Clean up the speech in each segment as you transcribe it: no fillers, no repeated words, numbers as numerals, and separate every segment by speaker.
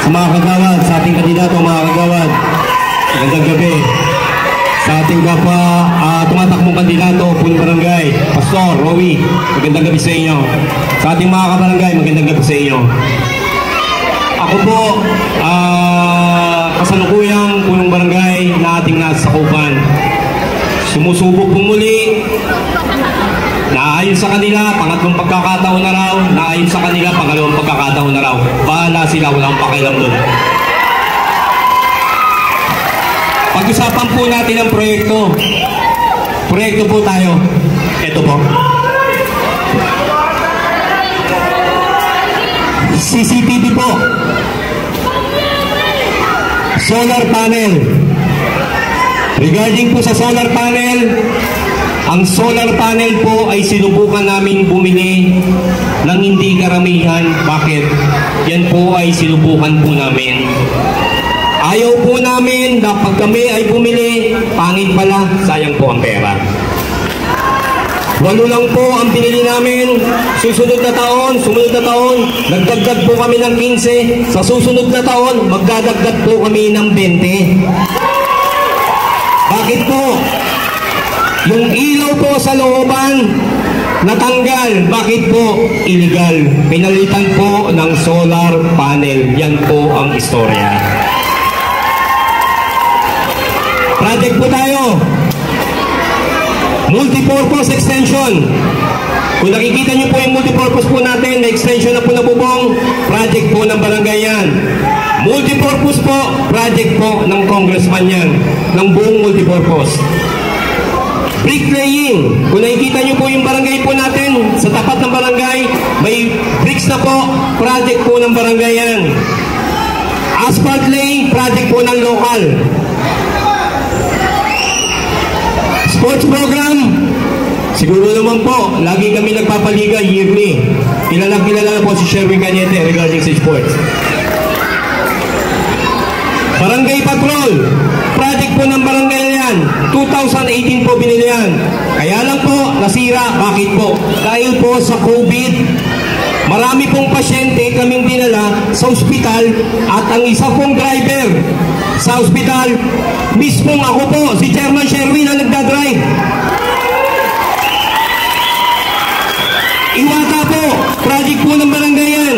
Speaker 1: sa mga kagawad, sa ating kandidato, mga kagawad. Magandang gabi. Sa ating kapwa tumatakbong kandidato, punong barangay, Pastor Rowie, magandang gabi sa inyo. Sa ating mga kabarangay, magandang gabi sa inyo. Ako po, kasalukuyang punong barangay na ating nasakupan. Sumusubok po muli, naayon sa kanila, pangatlong pagkakataon na raw, naayon sa kanila, pangalawang pagkakataon na raw. Bahala sila, walang pakialam doon. Pag-usapan po natin ang proyekto. Proyekto po tayo. Ito po. CCTV po. Solar panel. Regarding po sa solar panel, ang solar panel po ay sinubukan namin bumili ng hindi karamihan. Bakit? Yan po ay sinubukan po namin. Ayaw po namin na pag kami ay bumili, pangit pala, sayang po ang pera. 8 lang po ang pinili namin. Susunod na taon, nagdagdag po kami ng 15. Sa susunod na taon, magdadagdag po kami ng 20. Bakit po? Yung ilaw po sa looban, natanggal. Bakit po? Illegal. Pinalitan po ng solar panel. Yan po ang istorya. Project po tayo. Multipurpose extension. Kung nakikita nyo po yung multipurpose po natin, na extension na po na bubong, project po ng barangay yan. Multipurpose po, project po ng congressman yan, ng buong multipurpose. Bricklaying. Kung nakikita nyo po yung barangay po natin, sa tapat ng barangay, may bricks na po, project po ng barangay yan. Asphalt laying, project po ng lokal. Sports program, siguro naman po, lagi kami nagpapaliga yearly. Kilala na po si Sherwin Cañete regarding sa sports. Barangay Patrol, project po ng barangay yan. 2018 po binili yan. Kaya lang po, nasira. Bakit po? Dahil po sa COVID, marami pong pasyente kaming dinala sa ospital at ang isa pong driver sa ospital, mismong ako po, si Chairman Sherwin ang nagdadrive. Iwata po, project po ng barangay yan.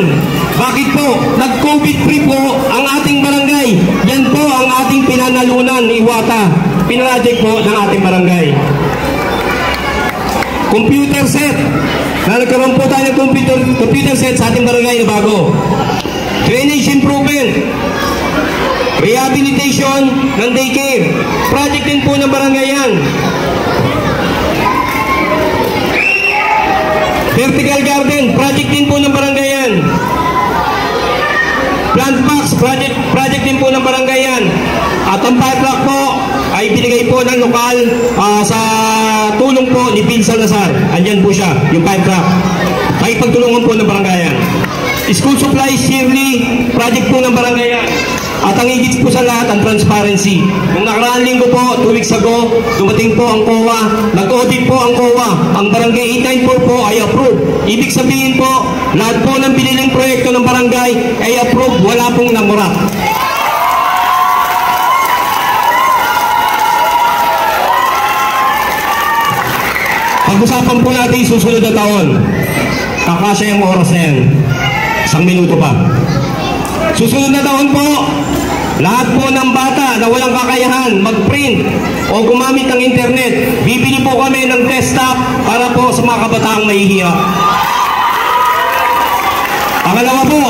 Speaker 1: Bakit po? Nag-COVID free po ang ating barangay. Yan po ang ating pinanalunan, Iwata. Pinroject po ng ating barangay. Computer set. Nagkaroon po tayo ng computer set sa ating barangay na bago. Drainage improvement. Rehabilitation ng daycare. Project din po ng barangay yan. Vertical garden. Project din po ng barangay yan. Plant box. Project din po ng barangay yan. At ang fire truck po ay binigay po ng lokal sa tulong po ni Phil Salazar. Andyan po siya, yung fire truck. Ay pagtulungan po ng barangay yan. School supplies yearly. Project po ng barangay yan. At ang higit po sa lahat, ang transparency. Nung nakaraang linggo po, 2 weeks ago, dumating po ang COA. Nag-audit po ang COA. Ang barangay 894 po ay approve. Ibig sabihin po, lahat po ng biniling proyekto ng barangay ay approve. Wala pong namura. Pag-usapan po natin susunod na taon. Kakasya yung oras na yan. 1 minuto pa. Susunod na taon po, lahat po ng bata na walang kakayahan mag-print o gumamit ng internet, bibili po kami ng desktop para po sa mga kabataang mahihiya. Pangalawa po,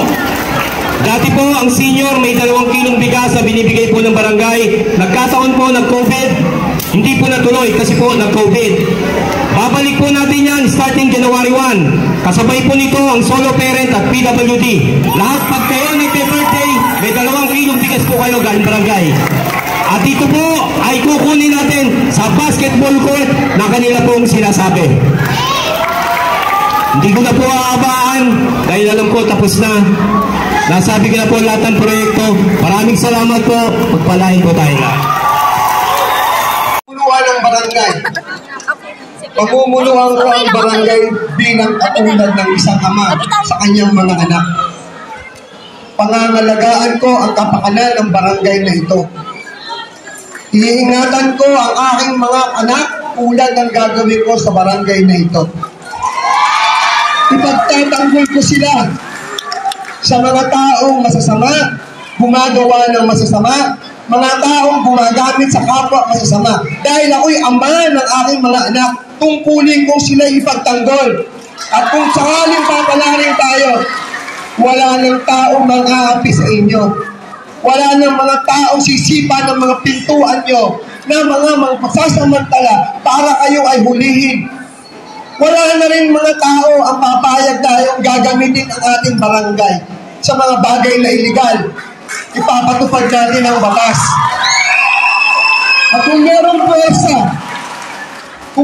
Speaker 1: dati po ang senior may 2 kilong bigas na binibigay po ng barangay. Nagkataon po nag-COVID, hindi po natuloy kasi po nag-COVID. Babalik po natin yan starting January 1. Kasabay po nito ang solo parent at PWD. Lahat pag kayo nagpe-birthday, may 2 kilong bigas po kayo galing barangay. At ito po ay kukunin natin sa basketball court na kanila pong sinasabi. Hindi ko na po aabaan dahil alam ko tapos na. Nasabi ko na po lahat ng proyekto. Maraming salamat po. Pagpalain po tayo lahat.
Speaker 2: Puluhan ng barangay. Pamumuluhan ko ang barangay bilang katulad ng isang ama sa kanyang mga anak. pangangalagaan ko ang kapakanan ng barangay na ito. Iingatan ko ang aking mga anak tulad ng gagawin ko sa barangay na ito. Ipagtatanggol ko sila sa mga taong masasama, gumagawa ng masasama, mga taong gumagamit sa kapwa masasama. Dahil ako'y ama ng aking mga anak, tungkulin kong sila ipagtanggol. At kung sakaling papalarin tayo, wala ng taong mang-aapi sa inyo. Wala ng mga taong sisipa ng mga pintuan nyo na mga magpasasamantala para kayo ay hulihin. Wala na rin mga tao ang papayag tayong gagamitin ang ating barangay sa mga bagay na iligal. Ipapatupad natin ang batas. At kung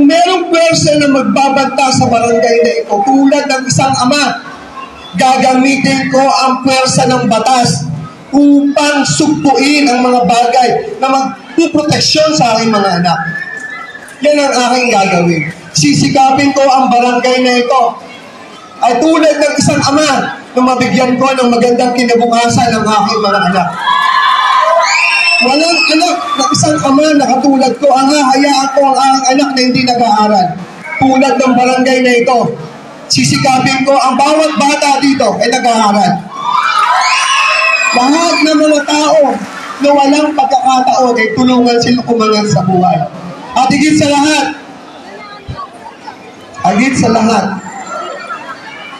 Speaker 2: merong pwersa na magbabanta sa barangay na ito, tulad ng isang ama, gagamitin ko ang pwersa ng batas upang sugpuin ang mga bagay na magpuproteksyon sa aking mga anak. Yan ang aking gagawin. Sisikapin ko ang barangay na ito ay tulad ng isang ama na mabigyan ko ng magandang kinabukasan ng aking mga anak. Walang anak na isang ama na katulad ko ang hahayaan ko ang aking anak na hindi nag-aaral. Tulad ng barangay na ito, sisikapin ko ang bawat bata dito ay nag-aaral. Lahat ng mga tao na walang pagkakataon ay tulungan sila umangat sa buhay. At higit sa lahat,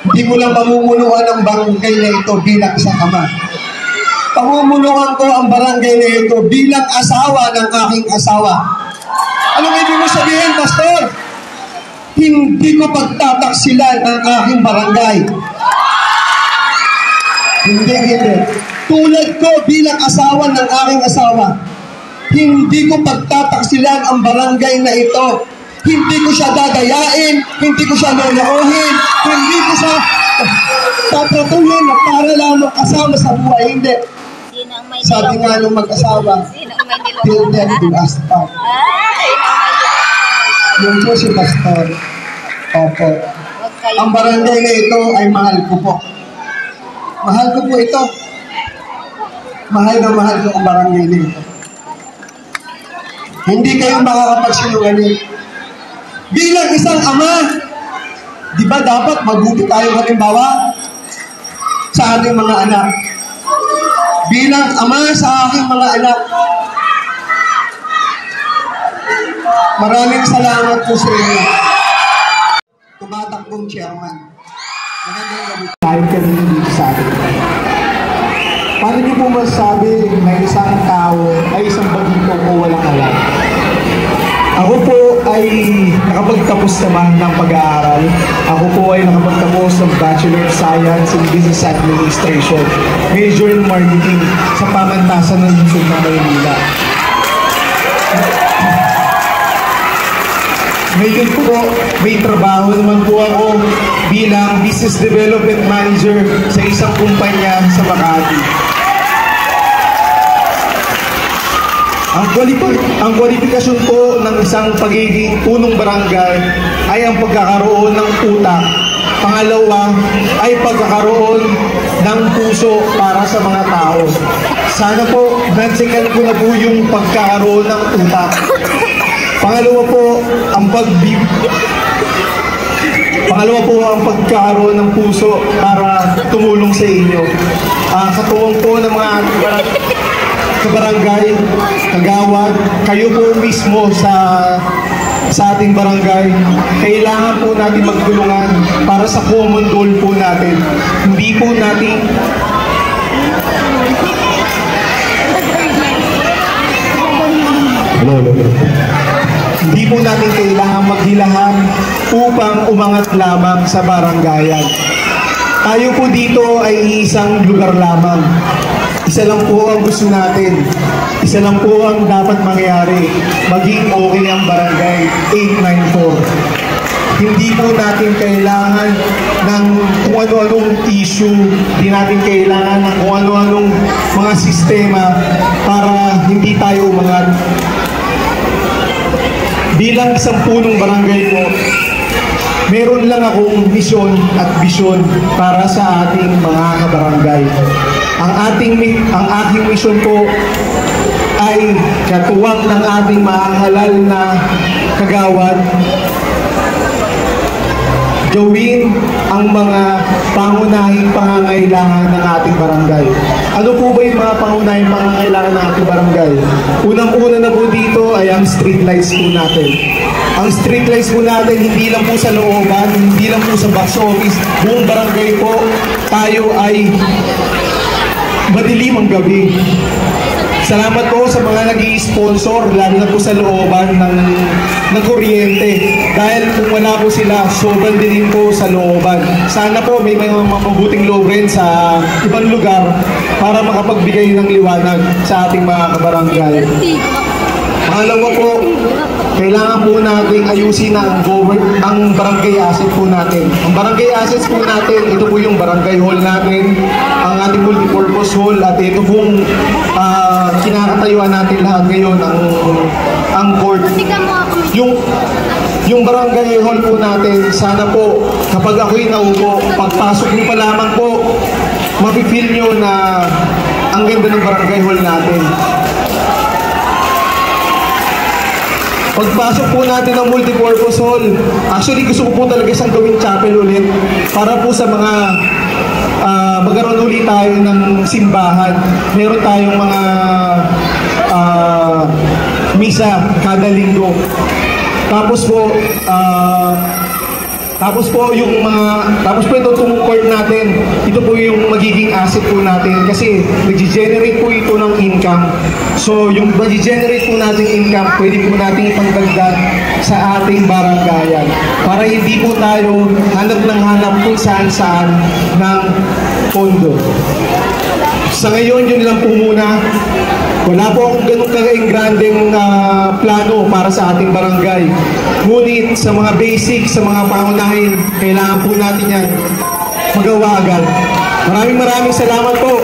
Speaker 2: hindi ko lang pamumunuan ang barangay na ito bilang isang ama. Pamumunuan ko ang barangay na ito bilang asawa ng aking asawa. Anong ibig mo sabihin, Pastor? Hindi ko pagtataksilan ang aking barangay. Hindi. Tulad ko bilang asawa ng aking asawa, hindi ko pagtataksilan ang barangay na ito. Hindi ko siya dadayain, hindi ko siya lolokohin, hindi ko siya tatratuhin na para lamang kasama sa buhay. Hindi. Sabi nga nung mag-asawa, till death do us part. Yung po si Pastor. Opo. Ang barangay na ito ay mahal ko po. Mahal ko po ito. Mahal na mahal ko ang barangay na ito. Hindi kayo makakapagsinungaling. Bilang isang ama, di ba dapat mabuti tayong halimbawa sa ating mga anak? Bilang ama sa aking mga anak, maraming salamat po sa inyo. Tumatakbong chairman. Magandang gabi.
Speaker 3: Tayo kanina dito sa atin. Paano niyo po masasabi na isang tao ay isang bagito o walang alam? Ako po ay nakapagtapos naman ng pag-aaral. Ako po ay nakapagtapos ng Bachelor of Science in Business Administration, major in marketing sa pamantasan ng Lungsod ng Maynila. Ngayon po, may trabaho naman po ako bilang Business Development Manager sa isang kumpanya sa Makati. Ang kwalifikasyon po ng isang pagiging punong barangay ay ang pagkakaroon ng utak. Pangalawa ay pagkakaroon ng puso para sa mga tao. Sana po, nansikan ko na po yung pagkakaroon ng utak. Pangalawa po, ang pagkakaroon ng puso para tumulong sa inyo. Katuwang po ng mga kabarangay, kagawad, kayo po mismo sa ating barangay, kailangan po natin magtulungan para sa common goal po natin. Hindi po natin Hindi po natin kailangan maghilahan upang umangat lamang sa barangayan. Tayo po dito ay isang lugar lamang. Isa lang po ang gusto natin. Isa lang po ang dapat mangyari. Maging okay ang barangay 894. Hindi po natin kailangan ng kung ano-anong issue. Hindi natin kailangan ng kung ano-anong mga sistema para hindi tayo umangat. Bilang isang punong barangay po, meron lang akong misyon at bisyon para sa ating mga kabarangay. Ang aking misyon po ay katuwang ng ating mahalal na kagawad, gawin ang mga pangunahing pangangailangan ng ating barangay. Ano po ba yung mga pangunahing pangangailangan ng ating barangay? Unang-una na po dito ay ang street lights po natin. Ang street lights po natin, hindi lang po sa looban, hindi lang po sa box office, buong barangay po, tayo ay madilim ang gabi. Salamat po sa mga nag-i-sponsor, lalo na po sa looban ng kuryente. Dahil kung wala po sila, sobrang dilim po sa looban. Sana po may mga mabuting loob rin sa ibang lugar para makapagbigay ng liwanag sa ating mga kabarangay. Pangalawa po, kailangan po nating ayusin ang barangay asset po natin. Ang barangay assets po natin, ito po yung barangay hall natin, ang ating multipurpose hall, at ito pong kinakatayuan natin lahat ngayon, ang court. Yung barangay hall po natin, sana po, kapag ako'y naupo, pagpasok niyo pa lamang po, mapipil nyo na ang ganda ng barangay hall natin. Pagpasok po natin ng multipurpose hall, actually gusto ko po talaga isang gawing chapel ulit para po sa mga magkaroon ulit tayo ng simbahan. Meron tayong mga misa kada linggo. Tapos po itong court natin, ito po yung magiging asset po natin kasi nag-generate po ito ng income. So yung nag-generate po natin income, pwede po natin ipangdagdag sa ating barangayan para hindi po tayo hanap kung saan-saan ng pondo. Sa ngayon, yun lang po muna. Wala po akong ganun ka-grandeng plano para sa ating barangay. Ngunit sa mga basic, sa mga pangunahin, kailangan po natin yan magawa agad. Maraming salamat po.